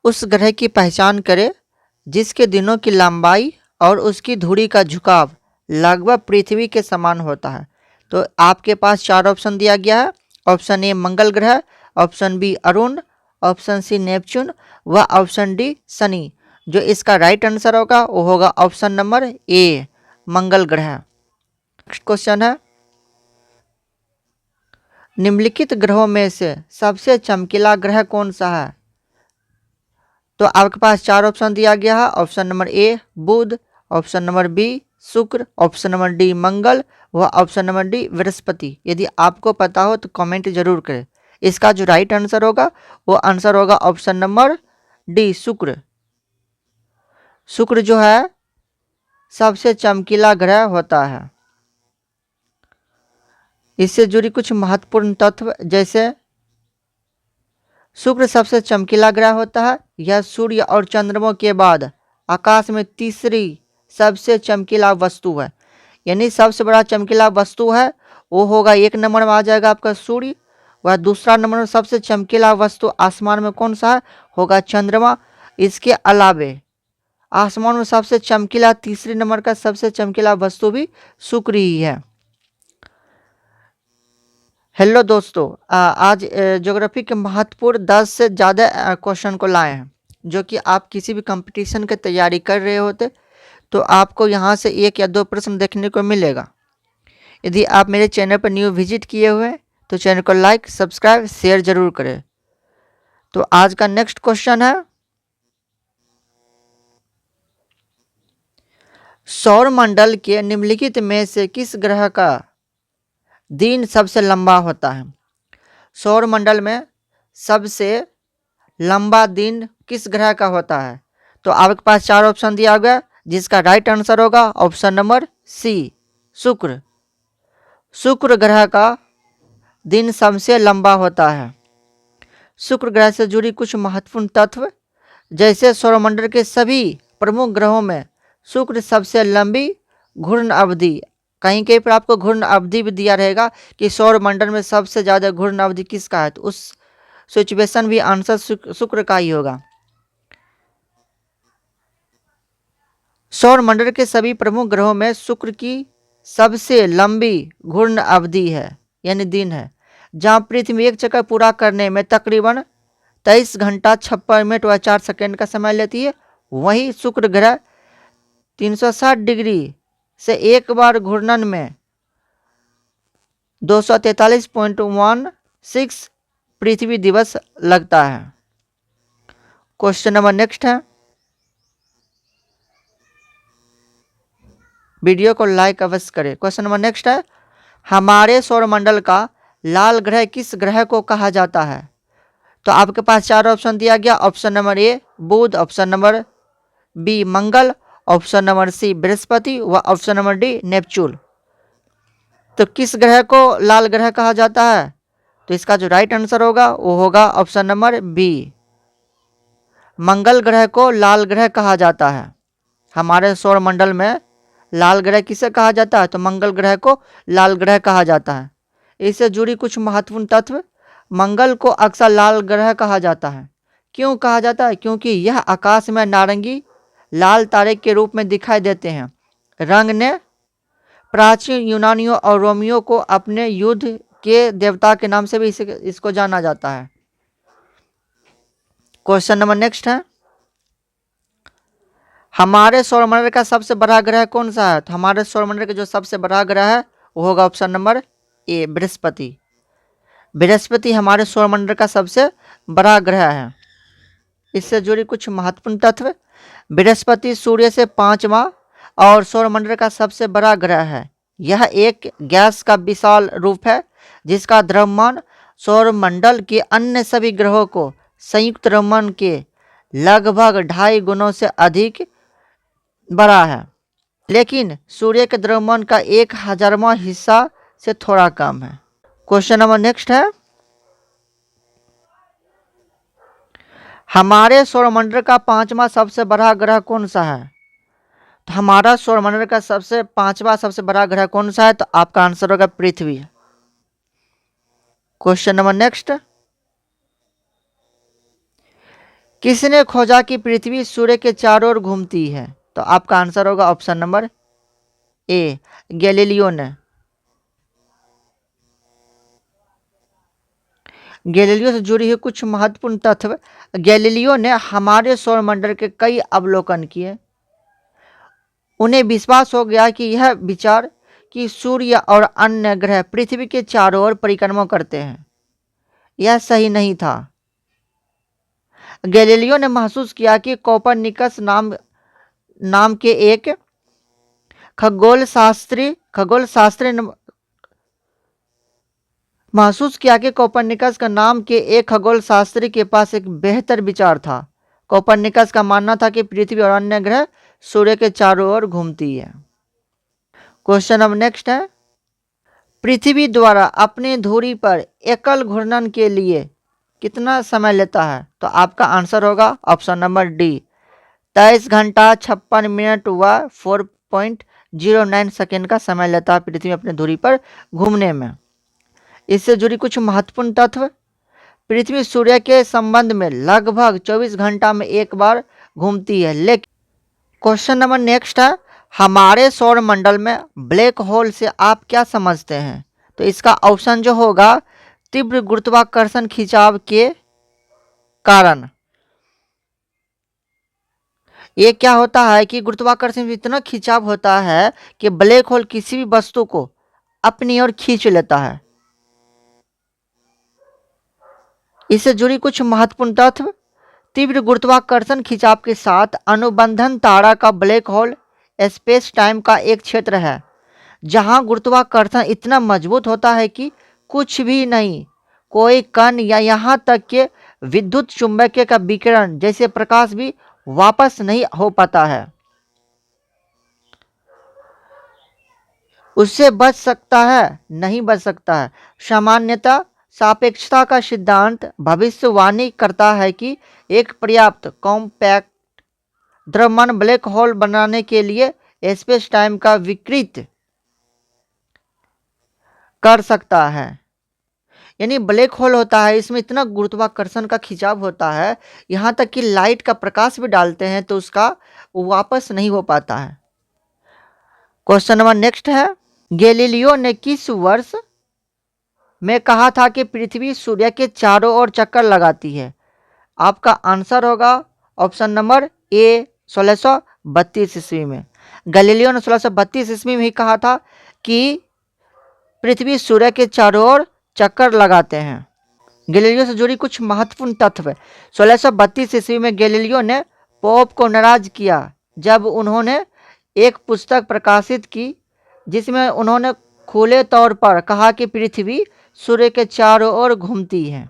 उस ग्रह की पहचान करें जिसके दिनों की लंबाई और उसकी धुरी का झुकाव लगभग पृथ्वी के समान होता है। तो आपके पास 4 ऑप्शन दिया गया है। ऑप्शन ए मंगल ग्रह, ऑप्शन बी अरुण, ऑप्शन सी नेपच्यून व ऑप्शन डी शनि। जो इसका राइट आंसर होगा वो होगा ऑप्शन नंबर ए मंगल ग्रह। नेक्स्ट क्वेश्चन है, निम्नलिखित ग्रहों में से सबसे चमकीला ग्रह कौन सा है? तो आपके पास 4 ऑप्शन दिया गया है। ऑप्शन नंबर ए बुध, ऑप्शन नंबर बी शुक्र, ऑप्शन नंबर डी मंगल व ऑप्शन नंबर डी बृहस्पति। यदि आपको पता हो तो कमेंट जरूर करें। इसका जो राइट आंसर होगा वो आंसर होगा ऑप्शन नंबर डी शुक्र। शुक्र जो है सबसे चमकीला ग्रह होता है। इससे जुड़ी कुछ महत्वपूर्ण तत्व, जैसे शुक्र सबसे चमकीला ग्रह होता है। यह सूर्य और चंद्रमा के बाद आकाश में तीसरी सबसे चमकीला वस्तु है। यानी सबसे बड़ा चमकीला वस्तु है वो होगा, 1 नंबर में आ जाएगा आपका सूर्य। वह दूसरा नंबर में सबसे चमकीला वस्तु आसमान में कौन सा है? होगा चंद्रमा। इसके अलावे आसमान में सबसे चमकीला तीसरे नंबर का सबसे चमकीला वस्तु भी शुक्र ही है। हेलो दोस्तों, आज ज्योग्राफी के महत्वपूर्ण 10 से ज़्यादा क्वेश्चन को लाए हैं, जो कि आप किसी भी कंपटीशन की तैयारी कर रहे होते तो आपको यहाँ से 1 या 2 प्रश्न देखने को मिलेगा। यदि आप मेरे चैनल पर न्यू विजिट किए हुए हैं तो चैनल को लाइक, सब्सक्राइब, शेयर जरूर करें। तो आज का नेक्स्ट क्वेश्चन है, सौर मंडल के निम्नलिखित में से किस ग्रह का दिन सबसे लंबा होता है? सौर मंडल में सबसे लंबा दिन किस ग्रह का होता है? तो आपके पास 4 ऑप्शन दिया गया, जिसका राइट आंसर होगा ऑप्शन नंबर सी शुक्र। शुक्र ग्रह का दिन सबसे लंबा होता है। शुक्र ग्रह से जुड़ी कुछ महत्वपूर्ण तत्व, जैसे सौरमंडल के सभी प्रमुख ग्रहों में शुक्र सबसे लंबी घूर्णन अवधि, कहीं कहीं पर आपको घूर्णन अवधि भी दिया रहेगा कि सौरमंडल में सबसे ज़्यादा घूर्णन अवधि किसका है, तो उस सिचुएशन भी आंसर शुक्र का ही होगा। सौरमंडल के सभी प्रमुख ग्रहों में शुक्र की सबसे लंबी घूर्णन अवधि है, यानी दिन है। जहां पृथ्वी एक चक्कर पूरा करने में तकरीबन 23 घंटा 56 मिनट व 4 सेकेंड का समय लेती है, वहीं शुक्र ग्रह 360 डिग्री से एक बार घूर्णन में 243.16 पृथ्वी दिवस लगता है। क्वेश्चन नंबर नेक्स्ट है, वीडियो को लाइक अवश्य करें। क्वेश्चन नंबर नेक्स्ट है, हमारे सौरमंडल का लाल ग्रह किस ग्रह को कहा जाता है? तो आपके पास 4 ऑप्शन दिया गया। ऑप्शन नंबर ए बुध, ऑप्शन नंबर बी मंगल, ऑप्शन नंबर सी बृहस्पति व ऑप्शन नंबर डी नेपच्यून। तो किस ग्रह को लाल ग्रह कहा जाता है? तो इसका जो राइट आंसर होगा वो होगा ऑप्शन नंबर बी मंगल ग्रह को लाल ग्रह कहा जाता है। हमारे सौरमंडल में लाल ग्रह किसे कहा जाता है? तो मंगल ग्रह को लाल ग्रह कहा जाता है। इससे जुड़ी कुछ महत्वपूर्ण तत्व, मंगल को अक्सर लाल ग्रह कहा जाता है। क्यों कहा जाता है? क्योंकि यह आकाश में नारंगी लाल तारे के रूप में दिखाई देते हैं। रंग ने प्राचीन यूनानियों और रोमियों को अपने युद्ध के देवता के नाम से भी इसको जाना जाता है। क्वेश्चन नंबर नेक्स्ट है, हमारे सौरमंडल का सबसे बड़ा ग्रह कौन सा है? तो हमारे सौरमंडल का जो सबसे बड़ा ग्रह है वो होगा ऑप्शन नंबर ए बृहस्पति। बृहस्पति हमारे सौरमंडल का सबसे बड़ा ग्रह है। इससे जुड़ी कुछ महत्वपूर्ण तत्व, बृहस्पति सूर्य से 5वां और सौरमंडल का सबसे बड़ा ग्रह है। यह एक गैस का विशाल रूप है जिसका द्रव्यमान सौरमंडल के अन्य सभी ग्रहों को संयुक्त द्रव्यमान के लगभग 2.5 गुणों से अधिक बड़ा है, लेकिन सूर्य के द्रव्यमान का 1/1000वां हिस्सा से थोड़ा कम है। क्वेश्चन नंबर नेक्स्ट है, हमारे सौरमंडल का 5वां सबसे बड़ा ग्रह कौन सा है? तो हमारा सौरमंडल का 5वां सबसे बड़ा ग्रह कौन सा है? तो आपका आंसर होगा पृथ्वी। क्वेश्चन नंबर नेक्स्ट, किसने खोजा कि पृथ्वी सूर्य के चारों ओर घूमती है? तो आपका आंसर होगा ऑप्शन नंबर ए, गैलीलियो ने। गैलीलियो से जुड़ी हुई कुछ महत्वपूर्ण तथ्य। गैलीलियो ने हमारे सौरमंडल के कई अवलोकन किए। उन्हें विश्वास हो गया कि यह विचार कि सूर्य और अन्य ग्रह पृथ्वी के चारों ओर परिक्रमा करते हैं, यह सही नहीं था। गैलीलियो ने महसूस किया कि कोपरनिकस नाम के एक खगोलशास्त्री ने महसूस किया कि कोपरनिकस का नाम के एक खगोलशास्त्री के पास एक बेहतर विचार था। कोपरनिकस का मानना था कि पृथ्वी और अन्य ग्रह सूर्य के चारों ओर घूमती है। क्वेश्चन अब नेक्स्ट है, पृथ्वी द्वारा अपनी धुरी पर एकल घूर्णन के लिए कितना समय लेता है? तो आपका आंसर होगा ऑप्शन नंबर डी, 23 घंटा 56 मिनट व 4.09 सेकेंड का समय लेता है पृथ्वी अपनी धुरी पर घूमने में। इससे जुड़ी कुछ महत्वपूर्ण तथ्य। पृथ्वी सूर्य के संबंध में लगभग 24 घंटा में एक बार घूमती है। लेकिन क्वेश्चन नंबर नेक्स्ट है, हमारे सौर मंडल में ब्लैक होल से आप क्या समझते हैं? तो इसका ऑप्शन जो होगा, तीव्र गुरुत्वाकर्षण खिंचाव के कारण। ये क्या होता है कि गुरुत्वाकर्षण में इतना खिंचाव होता है कि ब्लैक होल किसी भी वस्तु को अपनी ओर खींच लेता है। इससे जुड़ी कुछ महत्वपूर्ण तथ्य। तीव्र गुरुत्वाकर्षण खिंचाव के साथ अनुबंधन तारा का ब्लैक होल स्पेस टाइम का एक क्षेत्र है जहां गुरुत्वाकर्षण इतना मजबूत होता है कि कुछ भी नहीं, कोई कण या यहां तक कि विद्युत चुंबकीय का विकिरण जैसे प्रकाश भी वापस नहीं हो पाता है, उससे बच सकता है, नहीं बच सकता है। सामान्यतः सापेक्षता का सिद्धांत भविष्यवाणी करता है कि एक पर्याप्त कॉम्पैक्ट द्रव्यमान ब्लैक होल बनाने के लिए स्पेस टाइम का विकृत कर सकता है। यानी ब्लैक होल होता है, इसमें इतना गुरुत्वाकर्षण का खिंचाव होता है, यहाँ तक कि लाइट का प्रकाश भी डालते हैं तो उसका वापस नहीं हो पाता है। क्वेश्चन नंबर नेक्स्ट है, गैलीलियो ने किस वर्ष में कहा था कि पृथ्वी सूर्य के चारों ओर चक्कर लगाती है? आपका आंसर होगा ऑप्शन नंबर ए, 1632 ईस्वी में। गैलीलियो ने 1632 ईस्वी में ही कहा था कि पृथ्वी सूर्य के चारों ओर चक्कर लगाते हैं। गैलीलियो से जुड़ी कुछ महत्वपूर्ण तथ्य। 1632 ईस्वी में गैलीलियो ने पोप को नाराज किया जब उन्होंने एक पुस्तक प्रकाशित की जिसमें उन्होंने खुले तौर पर कहा कि पृथ्वी सूर्य के चारों ओर घूमती है।